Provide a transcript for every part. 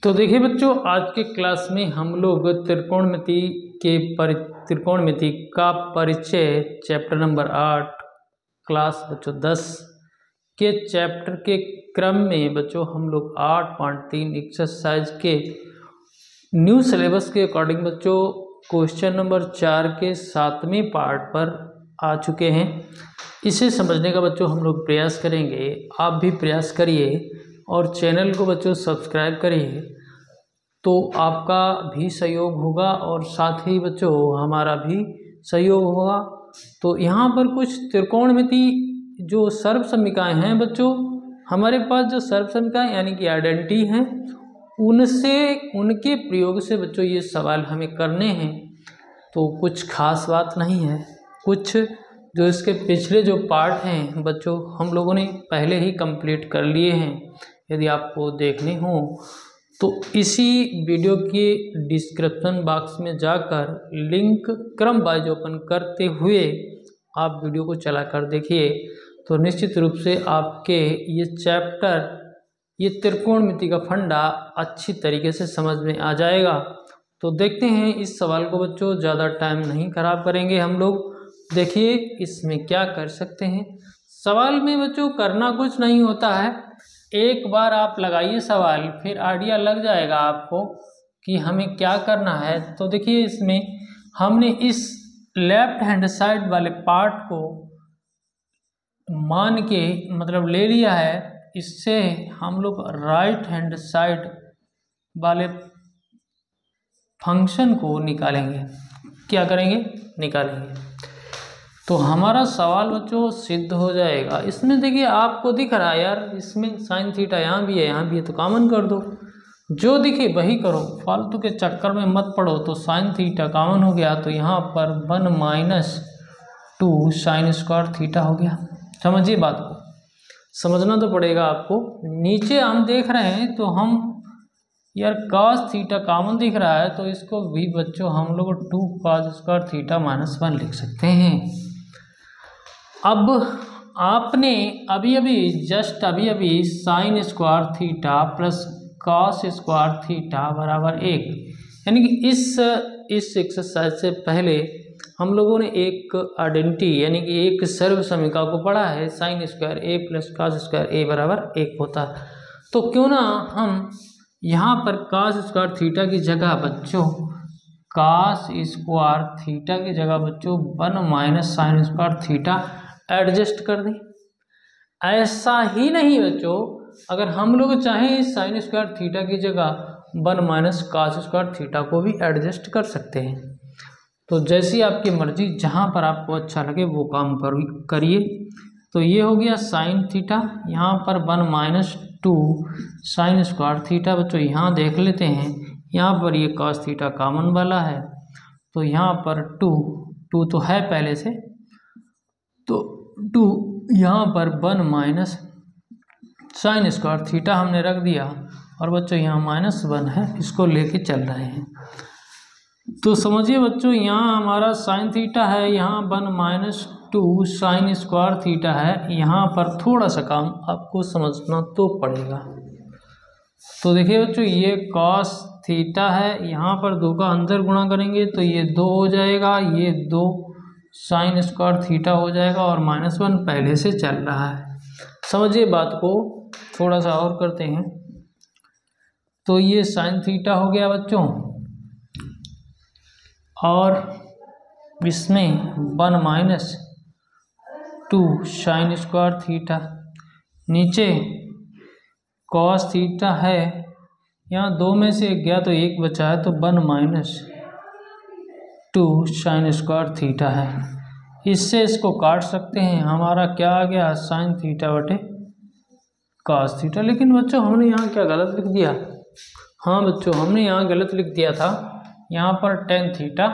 तो देखिए बच्चों, आज के क्लास में हम लोग त्रिकोणमिति का परिचय चैप्टर नंबर 8 क्लास बच्चों 10 के चैप्टर के क्रम में बच्चों हम लोग 8.3 एक्सरसाइज के न्यू सिलेबस के अकॉर्डिंग बच्चों क्वेश्चन नंबर 4 के 7वें पार्ट पर आ चुके हैं। इसे समझने का बच्चों हम लोग प्रयास करेंगे। आप भी प्रयास करिए और चैनल को बच्चों सब्सक्राइब करिए, तो आपका भी सहयोग होगा और साथ ही बच्चों हमारा भी सहयोग होगा। तो यहाँ पर कुछ त्रिकोणमिति जो सर्व समीकरण हैं बच्चों, हमारे पास जो सर्व समीकरण यानी कि आइडेंटिटी हैं, उनके प्रयोग से बच्चों ये सवाल हमें करने हैं। तो कुछ खास बात नहीं है, कुछ जो इसके पिछले जो पार्ट हैं बच्चों हम लोगों ने पहले ही कंप्लीट कर लिए हैं। यदि आपको देखने हो तो इसी वीडियो के डिस्क्रिप्शन बॉक्स में जाकर लिंक क्रम वाइज ओपन करते हुए आप वीडियो को चला कर देखिए, तो निश्चित रूप से आपके ये चैप्टर, ये त्रिकोणमिति का फंडा अच्छी तरीके से समझ में आ जाएगा। तो देखते हैं इस सवाल को बच्चों, ज़्यादा टाइम नहीं खराब करेंगे हम लोग। देखिए इसमें क्या कर सकते हैं। सवाल में बच्चों करना कुछ नहीं होता है, एक बार आप लगाइए सवाल, फिर आइडिया लग जाएगा आपको कि हमें क्या करना है। तो देखिए इसमें हमने इस लेफ्ट हैंड साइड वाले पार्ट को मान के मतलब ले लिया है, इससे हम लोग राइट हैंड साइड वाले फंक्शन को निकालेंगे। क्या करेंगे? निकालेंगे। तो हमारा सवाल बच्चों सिद्ध हो जाएगा। इसमें देखिए आपको दिख रहा है यार, इसमें साइन थीटा यहाँ भी है, यहाँ भी है, तो कॉमन कर दो, जो दिखे वही करो, फालतू के चक्कर में मत पड़ो। तो साइन थीटा कॉमन हो गया, तो यहाँ पर 1 - 2 साइन स्क्वायर थीटा हो गया। समझिए बात को, समझना तो पड़ेगा आपको। नीचे हम देख रहे हैं तो हम यार cos थीटा कॉमन दिख रहा है, तो इसको भी बच्चों हम लोग 2 cos स्क्वायर थीटा -1 लिख सकते हैं। अब आपने अभी sine square theta plus cos square theta बराबर 1, यानी कि इस एक्सरसाइज से पहले हम लोगों ने एक आइडेंटिटी यानी कि एक सर्व समीकरण को पढ़ा है, sine square a plus cos square a बराबर 1 होता है। तो क्यों ना हम यहाँ पर कॉस स्क्वायर थीटा की जगह बच्चों 1 - साइन स्क्वायर थीटा एडजस्ट कर दें। ऐसा ही नहीं बच्चों, अगर हम लोग चाहें इस साइन स्क्वायर थीटा की जगह 1 - कॉस स्क्वायर थीटा को भी एडजस्ट कर सकते हैं। तो जैसी आपकी मर्जी, जहाँ पर आपको अच्छा लगे वो काम करिए। तो ये हो गया साइन थीटा, यहाँ पर 1 - 2 साइन स्क्वायर थीटा। बच्चों यहाँ देख लेते हैं, यहाँ पर ये कॉस थीटा कॉमन वाला है, तो यहाँ पर 2 तो है पहले से, तो 2 यहाँ पर 1 - साइन स्क्वायर थीटा हमने रख दिया, और बच्चों यहाँ -1 है, इसको लेके चल रहे हैं। तो समझिए बच्चों, यहाँ हमारा साइन थीटा है, यहाँ 1 - 2 साइन स्क्वायर थीटा है। यहाँ पर थोड़ा सा काम आपको समझना तो पड़ेगा। तो देखिए बच्चों, ये कॉस थीटा है, यहाँ पर 2 का अंदर गुणा करेंगे तो ये 2 हो जाएगा, ये 2 साइन स्क्वायर थीटा हो जाएगा, और -1 पहले से चल रहा है। समझिए बात को, थोड़ा सा और करते हैं। तो ये साइन थीटा हो गया बच्चों, और इसमें 1 - 2 साइन स्क्वायर थीटा, नीचे कॉस थीटा है, यहाँ 2 में से 1 गया तो 1 बचा है, तो 1 - 2 साइन स्क्वायर थीटा है। इससे इसको काट सकते हैं, हमारा क्या आ गया, साइन थीटा बटे कॉस थीटा। लेकिन बच्चों हमने यहाँ क्या गलत लिख दिया? हाँ बच्चों, हमने यहाँ गलत लिख दिया था, यहाँ पर टेन थीटा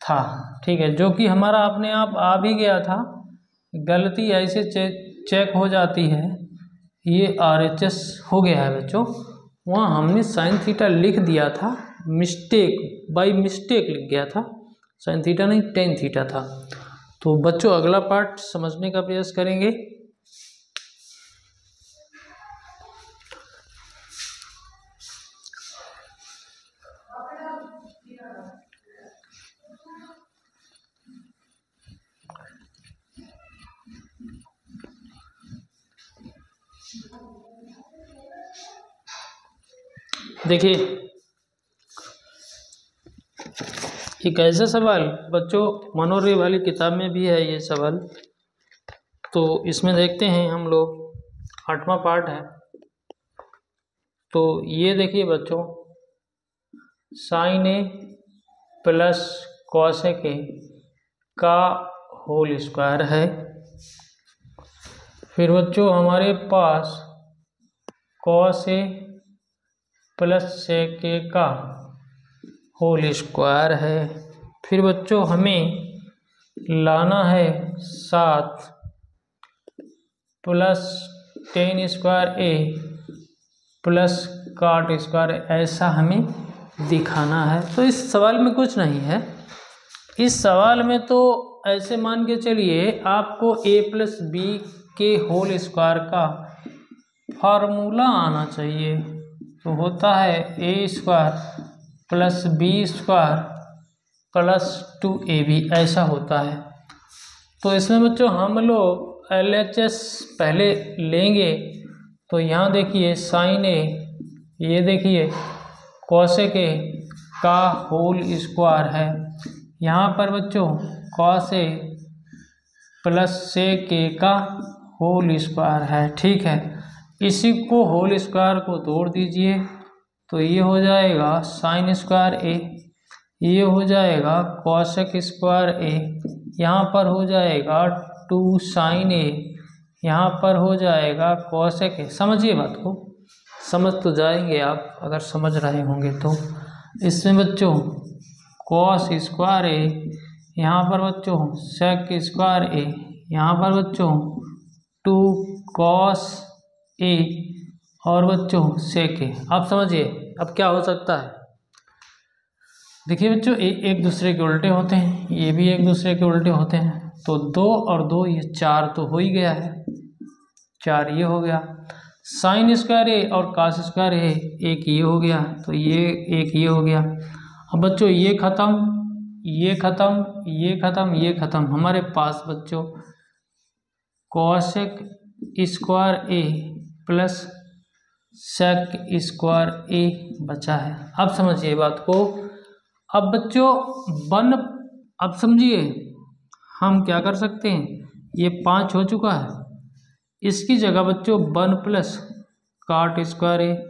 था, ठीक है, जो कि हमारा अपने आप आ भी गया था। गलती ऐसे चेक हो जाती है, ये RHS हो गया है बच्चों, वहाँ हमने साइन थीटा लिख दिया था, बाई मिस्टेक लिख गया था, साइन थीटा नहीं टेन थीटा था। तो बच्चों अगला पार्ट समझने का प्रयास करेंगे। देखिए एक ऐसा सवाल बच्चों मनोरे वाली किताब में भी है ये सवाल, तो इसमें देखते हैं हम लोग, 8वां पार्ट है। तो ये देखिए बच्चों, sine A plus cosec A का होल स्क्वायर है। फिर बच्चों हमारे पास कॉस ए प्लस सेक ए का होल स्क्वायर है। फिर बच्चों हमें लाना है 7 प्लस टेन स्क्वायर ए प्लस काट स्क्वायर, ऐसा हमें दिखाना है। तो इस सवाल में कुछ नहीं है, इस सवाल में तो ऐसे मान के चलिए आपको ए प्लस बी के होल स्क्वायर का फार्मूला आना चाहिए। तो होता है A square plus B square plus 2ab, ऐसा होता है। तो इसमें बच्चों हम लोग LHS पहले लेंगे। तो यहाँ देखिए साइन ए, ये देखिए कॉसेक ए का होल स्क्वायर है। यहाँ पर बच्चों कॉस ए प्लस सेक ए का होल स्क्वायर है, ठीक है। इसी को होल स्क्वायर को तोड़ दीजिए, तो ये हो जाएगा साइन स्क्वायर ए, ये हो जाएगा कॉसेक स्क्वायर ए, यहाँ पर हो जाएगा 2 साइन ए, यहाँ पर हो जाएगा कॉसेक ए। समझिए बात को, समझ तो जाएंगे आप अगर समझ रहे होंगे तो। इसमें बच्चों कॉस स्क्वायर ए, यहाँ पर बच्चों सेक स्क्वायर ए, यहाँ पर बच्चों 2 कॉस ए और बच्चों सेक ए। आप समझिए अब क्या हो सकता है। देखिए बच्चों एक दूसरे के उल्टे होते हैं, ये भी एक दूसरे के उल्टे होते हैं। तो 2 और 2 ये 4 तो हो ही गया है, 4 ये हो गया। साइन स्क्वायर ए और कास स्क्वायर ए, एक ये हो गया, तो ये एक ये हो गया। अब बच्चों ये खत्म, ये खत्म, ये खत्म, ये खत्म, हमारे पास बच्चों कॉसेक स्क्वायर ए प्लस सेक स्क्वायर ए बचा है। अब समझिए बात को। अब बच्चों अब समझिए हम क्या कर सकते हैं, ये 5 हो चुका है, इसकी जगह बच्चों 1 प्लस काट स्क्वायर ए,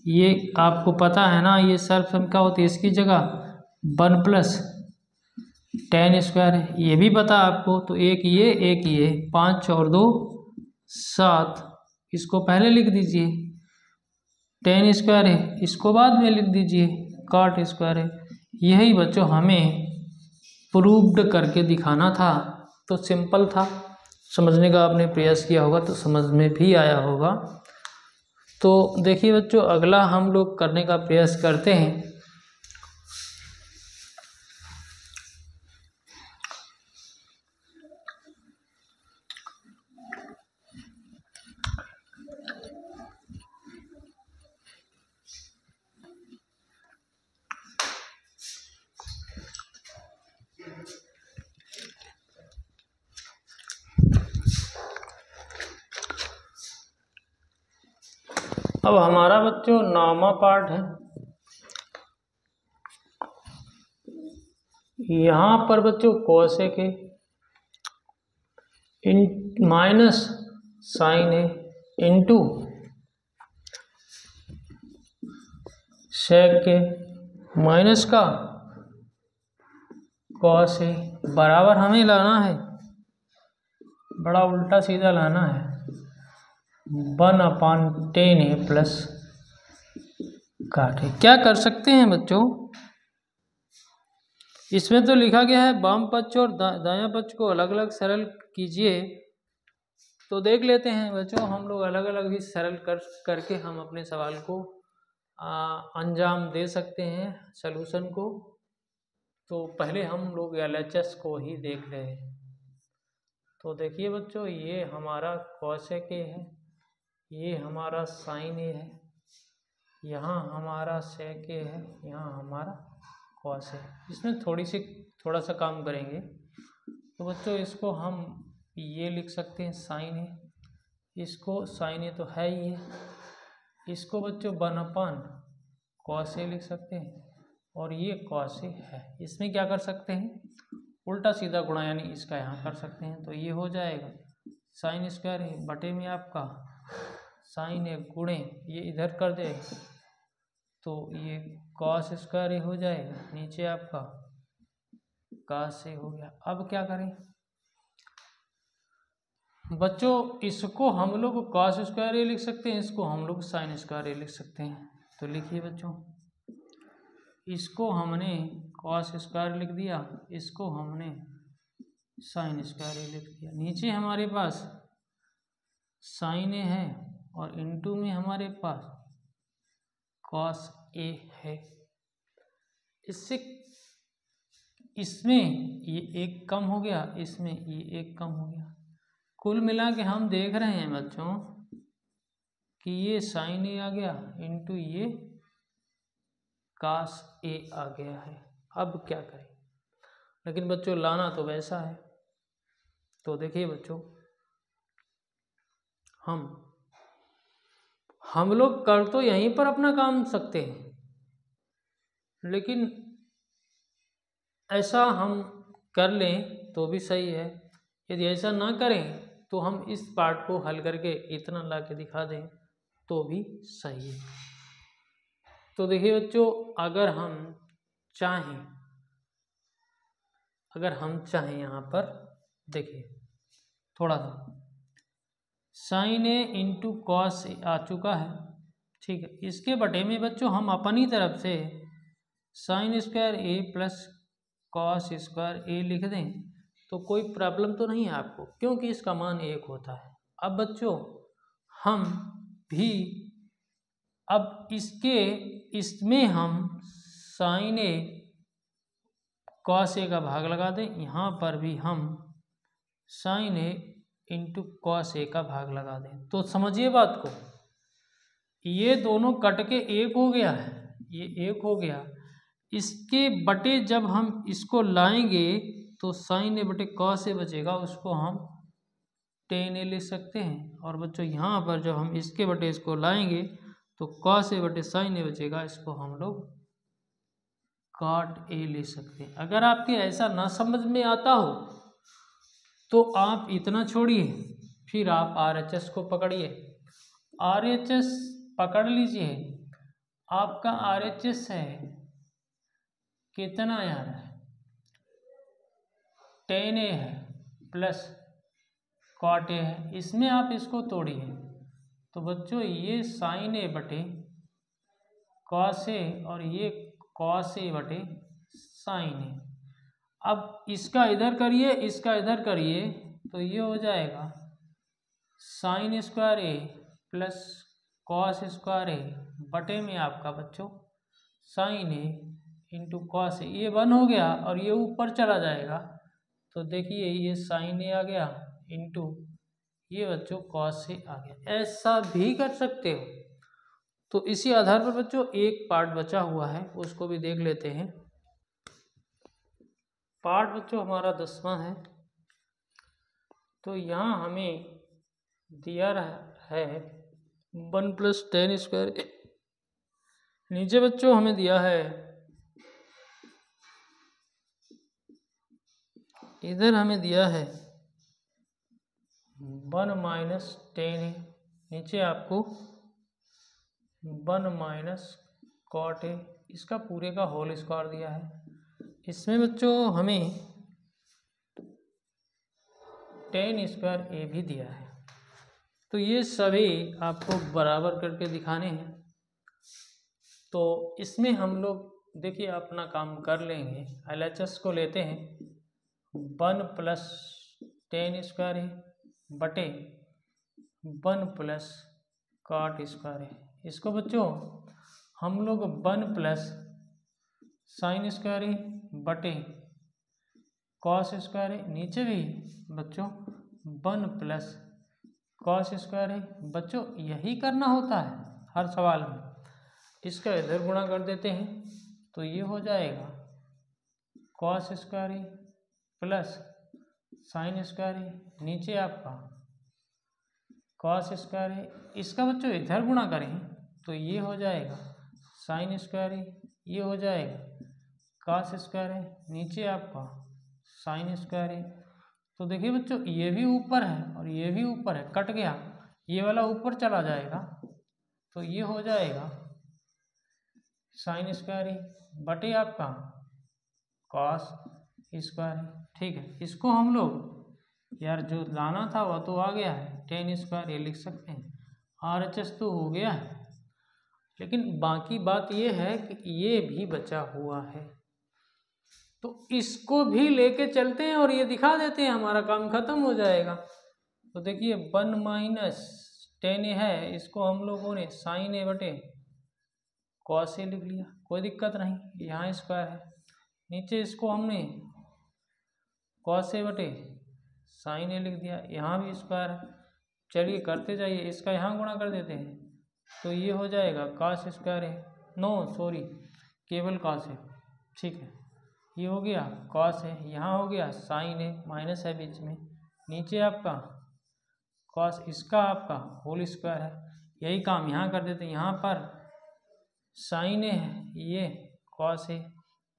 ये आपको पता है ना, ये सर्फ सम क्या होती है, इसकी जगह 1 प्लस टेन स्क्वायर है, ये भी पता आपको। तो एक ये 5 और 2 7, इसको पहले लिख दीजिए। टेन स्क्वायर है, इसको बाद में लिख दीजिए, काट स्क्वायर है। यही बच्चों हमें प्रूव्ड करके दिखाना था। तो सिंपल था, समझने का आपने प्रयास किया होगा तो समझ में भी आया होगा। तो देखिए बच्चों अगला हम लोग करने का प्रयास करते हैं। अब हमारा बच्चों 9वां पार्ट है। यहाँ पर बच्चों cosec A minus sine A into sec A minus का कॉस ए बराबर हमें लाना है, बड़ा उल्टा सीधा लाना है, 1/10 ए प्लस काट ए। क्या कर सकते हैं बच्चों, इसमें तो लिखा गया है वाम पक्ष और दायां पक्ष को अलग अलग सरल कीजिए। तो देख लेते हैं बच्चों, हम लोग अलग अलग भी सरल करके हम अपने सवाल को अंजाम दे सकते हैं, सलूशन को। तो पहले हम लोग LHS को ही देख रहे हैं। तो देखिए बच्चों ये हमारा कॉसेक ए है, ये हमारा साइन ए है, यहाँ हमारा सेक ए है, यहाँ हमारा कॉस है। इसमें थोड़ा सा काम करेंगे। तो बच्चों इसको हम ये लिख सकते हैं साइन ए, इसको साइन ए तो है ही है, इसको बच्चों 1/, कॉस ए लिख सकते हैं और ये कॉस ए है। इसमें क्या कर सकते हैं, उल्टा सीधा गुणा यानी इसका यहाँ कर सकते हैं। तो ये हो जाएगा साइन स्क्वायर ए बटे में आपका साइन ए गुणे ये इधर कर दे तो ये कॉस स्क्वायर ए हो जाएगा, नीचे आपका कॉस ए हो गया। अब क्या करें बच्चों, इसको हम लोग कॉस स्क्वायर ए लिख सकते हैं, इसको हम लोग साइन स्क्वायर ए लिख सकते हैं। तो लिखिए बच्चों, इसको हमने कॉस स्क्वायर लिख दिया, इसको हमने साइन स्क्वायर ए लिख दिया। नीचे हमारे पास साइन ए है और इनटू में हमारे पास कॉस ए है। इससे इसमें ये एक कम हो गया, इसमें ये एक कम हो गया। कुल मिला के हम देख रहे हैं बच्चों कि ये साइन ए आ गया इनटू ये कॉस ए आ गया है। अब क्या करें, लेकिन बच्चों लाना तो वैसा है। तो देखिए बच्चों, हम लोग कर तो यहीं पर अपना काम सकते हैं, लेकिन ऐसा हम कर लें तो भी सही है। यदि ऐसा ना करें तो हम इस पार्ट को हल करके इतना ला के दिखा दें तो भी सही है। तो देखिए बच्चों, अगर हम चाहें यहाँ पर देखिए थोड़ा सा sign A into cos A आ चुका है, ठीक है। इसके बटे में बच्चों हम अपनी तरफ से साइन स्क्वायर ए प्लस कॉस स्क्वायर ए लिख दें तो कोई प्रॉब्लम तो नहीं है आपको, क्योंकि इसका मान 1 होता है। अब बच्चों हम भी अब इसमें हम साइन ए कॉस ए का भाग लगा दें, यहाँ पर भी हम sign A into cos A का भाग लगा दें। तो समझिए बात को, ये दोनों कट के 1 हो गया है, ये 1 हो गया। इसके बटे जब हम इसको लाएंगे तो साइन ए बटे कॉस ए बचेगा, उसको हम टेन ए लिख सकते हैं। और बच्चों यहाँ पर जब हम इसके बटे इसको लाएंगे तो कॉस ए बटे साइन ए बचेगा, इसको हम लोग कॉट ए ले सकते हैं। अगर आपके ऐसा ना समझ में आता हो तो आप इतना छोड़िए, फिर आप RHS को पकड़िए। RHS पकड़ लीजिए, आपका RHS है कितना यार, 10 ए है प्लस कॉट ए है। इसमें आप इसको तोड़िए तो बच्चों ये साइन ए बटे कॉस ए और ये कॉस ए बटे साइन ए। अब इसका इधर करिए, इसका इधर करिए तो ये हो जाएगा साइन स्क्वायर ए प्लस कॉस स्क्वायर ए बटे में आपका बच्चों sine A into cos A. ये 1 हो गया और ये ऊपर चला जाएगा तो देखिए ये साइन ए आ गया इंटू ये बच्चों कॉस ए आ गया। ऐसा भी कर सकते हो। तो इसी आधार पर बच्चों एक पार्ट बचा हुआ है, उसको भी देख लेते हैं। पार्ट बच्चों हमारा 10वां है। तो यहाँ हमें दिया है 1 प्लस 10 स्क्वायर। नीचे बच्चों हमें दिया है, इधर हमें दिया है 1 माइनस 10 है, नीचे आपको 1 माइनस कॉट ए, इसका पूरे का होल स्क्वायर दिया है। इसमें बच्चों हमें 10 स्क्वायर ए भी दिया है। तो ये सभी आपको बराबर करके दिखाने हैं। तो इसमें हम लोग देखिए अपना काम कर लेंगे। LHS को लेते हैं, 1 प्लस 10 स्क्वायर है बटे 1 प्लस कॉट स्क्वायर है। इसको बच्चों हम लोग 1 प्लस साइन स्क्वायर है बटे कॉस स्क्वायर है। नीचे भी बच्चों 1 प्लस कॉस स्क्वायर है। बच्चों यही करना होता है हर सवाल में। इसका इधर गुणा कर देते हैं तो ये हो जाएगा कॉस स्क्वायर है प्लस साइन स्क्वायर है, नीचे आपका कॉस स्क्वायर है। इसका बच्चों इधर गुणा करें तो ये हो जाएगा साइन स्क्वायर ए, ये हो जाएगा कॉस स्क्वायर ए, नीचे आपका साइन स्क्वायर ए। तो देखिए बच्चों ये भी ऊपर है और ये भी ऊपर है, कट गया, ये वाला ऊपर चला जाएगा तो ये हो जाएगा साइन स्क्वायर ए बटे आपका कॉस स्क्वायर ए। ठीक है, इसको हम लोग यार जो लाना था वह तो आ गया है, टेन स्क्वायर ए लिख सकते हैं, RHS तो हो गया है, लेकिन बाकी बात ये है कि ये भी बचा हुआ है, तो इसको भी लेके चलते हैं और ये दिखा देते हैं, हमारा काम खत्म हो जाएगा। तो देखिए 1 माइनस टेन ए है, इसको हम लोगों ने साइन ए बटे कॉस ए लिख लिया, कोई दिक्कत नहीं, यहाँ स्क्वायर है, नीचे इसको हमने कॉस ए बटे साइन ए लिख दिया, यहाँ भी स्क्वायर है। चलिए करते जाइए, इसका यहाँ गुणा कर देते हैं तो ये हो जाएगा कॉस स्क्वायर है, नो सॉरी केवल कॉस है। ठीक है, ये हो गया कॉस है, यहाँ हो गया साइन है, माइनस है बीच में, नीचे आपका कॉस, इसका आपका होल स्क्वायर है। यही काम यहाँ कर देते हैं, यहाँ पर साइन है, ये कॉस है,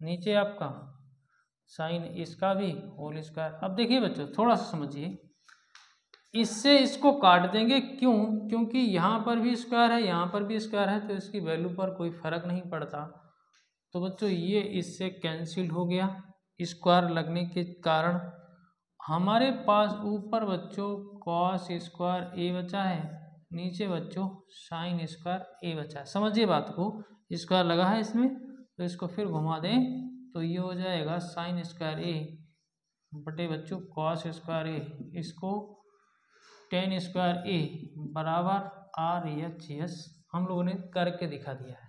नीचे आपका साइन, इसका भी होल स्क्वायर। अब देखिए बच्चों थोड़ा सा समझिए, इससे इसको काट देंगे, क्यों? क्योंकि यहाँ पर भी स्क्वायर है, यहाँ पर भी स्क्वायर है, तो इसकी वैल्यू पर कोई फर्क नहीं पड़ता। तो बच्चों ये इससे कैंसिल हो गया, स्क्वायर लगने के कारण हमारे पास ऊपर बच्चों कॉस स्क्वायर ए बचा है, नीचे बच्चों साइन स्क्वायर ए बचा है। समझिए बात को, स्क्वायर लगा है इसमें, तो इसको फिर घुमा दें तो ये हो जाएगा साइन स्क्वायर ए बटे बच्चों कॉस स्क्वायर ए, इसको टेन स्क्वायर ए बराबर RHS हम लोगों ने करके दिखा दिया है।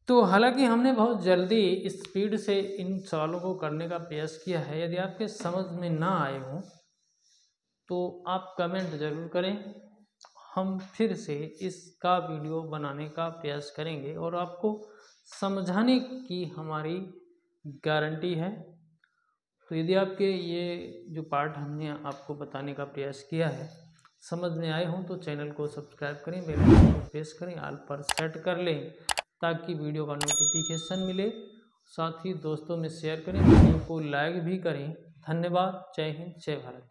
तो हालांकि हमने बहुत जल्दी स्पीड से इन सवालों को करने का प्रयास किया है, यदि आपके समझ में ना आए हों तो आप कमेंट ज़रूर करें, हम फिर से इसका वीडियो बनाने का प्रयास करेंगे और आपको समझाने की हमारी गारंटी है। तो यदि आपके ये जो पार्ट हमने आपको बताने का प्रयास किया है समझ में आए हों तो चैनल को सब्सक्राइब करें, बेल आइकन को प्रेस करें, ऑल पर सेट कर लें ताकि वीडियो का नोटिफिकेशन मिले। साथ ही दोस्तों में शेयर करें, वीडियो को लाइक भी करें। धन्यवाद, जय हिंद, जय भारत।